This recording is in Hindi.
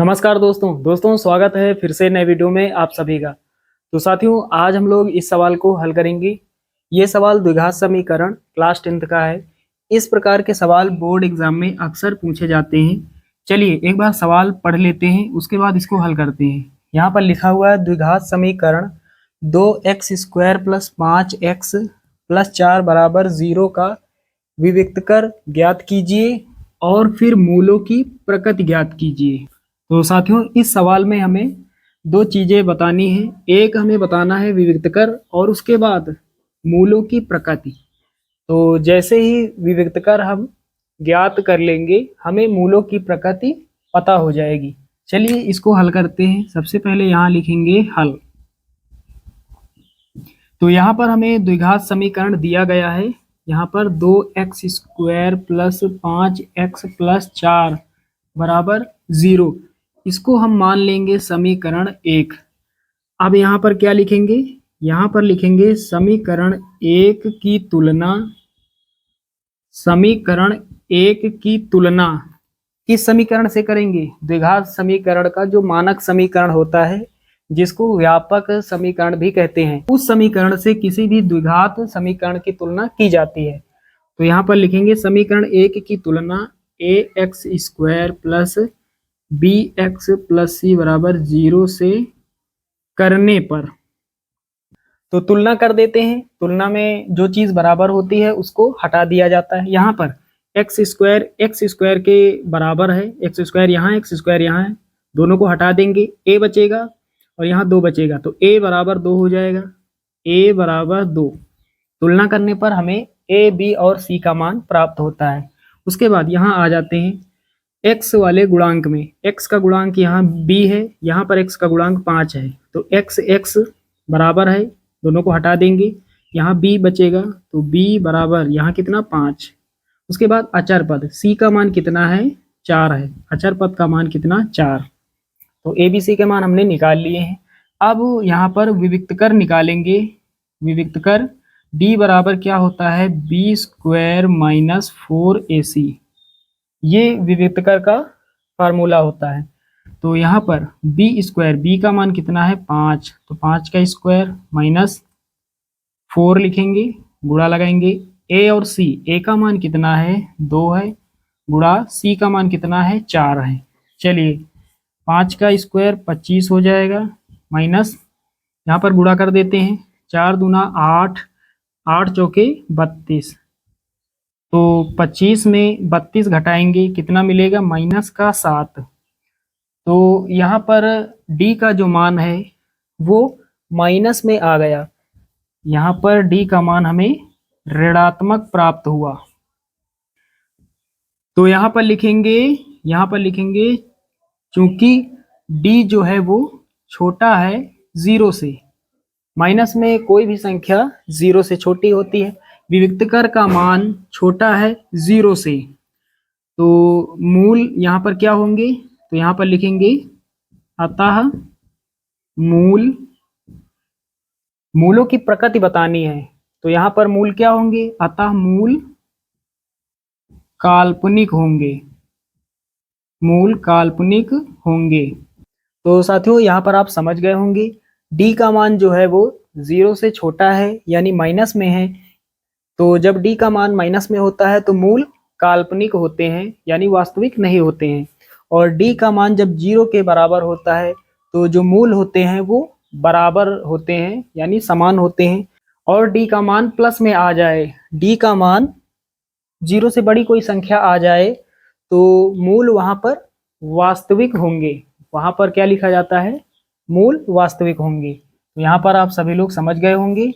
नमस्कार दोस्तों स्वागत है फिर से नए वीडियो में आप सभी का। तो साथियों, आज हम लोग इस सवाल को हल करेंगे। ये सवाल द्विघात समीकरण क्लास 10th का है। इस प्रकार के सवाल बोर्ड एग्जाम में अक्सर पूछे जाते हैं। चलिए एक बार सवाल पढ़ लेते हैं, उसके बाद इसको हल करते हैं। यहाँ पर लिखा हुआ है द्विघात समीकरण 2x² + 5x + 4 = 0 का विविक्त कर ज्ञात कीजिए और फिर मूलों की प्रकृति ज्ञात कीजिए। तो साथियों, इस सवाल में हमें दो चीजें बतानी है। एक हमें बताना है विविक्त कर और उसके बाद मूलों की प्रकृति। तो जैसे ही विविक्त कर हम ज्ञात कर लेंगे, हमें मूलों की प्रकृति पता हो जाएगी। चलिए इसको हल करते हैं। सबसे पहले यहाँ लिखेंगे हल। तो यहाँ पर हमें द्विघात समीकरण दिया गया है। यहाँ पर 2x² + 5x + 4 = 0। इसको हम मान लेंगे समीकरण 1। अब यहाँ पर क्या लिखेंगे? यहाँ पर लिखेंगे समीकरण 1 की तुलना। समीकरण 1 की तुलना किस समीकरण से करेंगे? द्विघात समीकरण का जो मानक समीकरण होता है, जिसको व्यापक समीकरण भी कहते हैं, उस समीकरण से किसी भी द्विघात समीकरण की तुलना की जाती है। तो यहाँ पर लिखेंगे समीकरण 1 की तुलना ax² + bx + c = 0 से करने पर। तो तुलना कर देते हैं। तुलना में जो चीज बराबर होती है उसको हटा दिया जाता है। यहाँ पर x² के बराबर है। x² यहाँ, x² यहाँ है, दोनों को हटा देंगे, a बचेगा और यहाँ 2 बचेगा। तो a = 2 हो जाएगा। a = 2। तुलना करने पर हमें a, b और c का मान प्राप्त होता है। उसके बाद यहाँ आ जाते हैं x वाले गुणांक में। x का गुणांक यहाँ b है, यहाँ पर x का गुणांक 5 है। तो x बराबर है, दोनों को हटा देंगे, यहाँ b बचेगा। तो b बराबर यहाँ कितना 5। उसके बाद अचर पद c का मान कितना है? 4 है। अचर पद का मान कितना? 4। तो a, b, c के मान हमने निकाल लिए हैं। अब यहाँ पर विविक्त कर निकालेंगे। विविक्त कर d बराबर क्या होता है? b² - 4ac। ये विविक्त कर का फार्मूला होता है। तो यहाँ पर b², b का मान कितना है? 5। तो 5 का स्क्वायर माइनस 4 लिखेंगे, गुणा लगाएंगे। a और c, a का मान कितना है? 2 है, गुणा c का मान कितना है? 4 है। चलिए 5 का स्क्वायर 25 हो जाएगा, माइनस यहाँ पर गुणा कर देते हैं। 4 दूना 8, 8 चौके 32। तो 25 में 32 घटाएंगे, कितना मिलेगा? -7। तो यहाँ पर d का जो मान है वो माइनस में आ गया। यहाँ पर d का मान हमें ऋणात्मक प्राप्त हुआ। तो यहाँ पर लिखेंगे चूंकि d जो है वो छोटा है 0 से। माइनस में कोई भी संख्या 0 से छोटी होती है। विविक्त कर का मान छोटा है 0 से, तो मूल यहाँ पर क्या होंगे? तो यहाँ पर लिखेंगे अतः मूलों की प्रकृति बतानी है। तो यहाँ पर मूल क्या होंगे? अतः मूल काल्पनिक होंगे। मूल काल्पनिक होंगे। तो साथियों, यहाँ पर आप समझ गए होंगे d का मान जो है वो 0 से छोटा है, यानी माइनस में है। तो जब d का मान माइनस में होता है तो मूल काल्पनिक होते हैं, यानी वास्तविक नहीं होते हैं। और d का मान जब 0 के बराबर होता है तो जो मूल होते हैं वो बराबर होते हैं, यानी समान होते हैं। और d का मान प्लस में आ जाए, d का मान 0 से बड़ी कोई संख्या आ जाए, तो मूल वहां पर वास्तविक होंगे। वहां पर क्या लिखा जाता है? मूल वास्तविक होंगे। तो यहाँ पर आप सभी लोग समझ गए होंगे।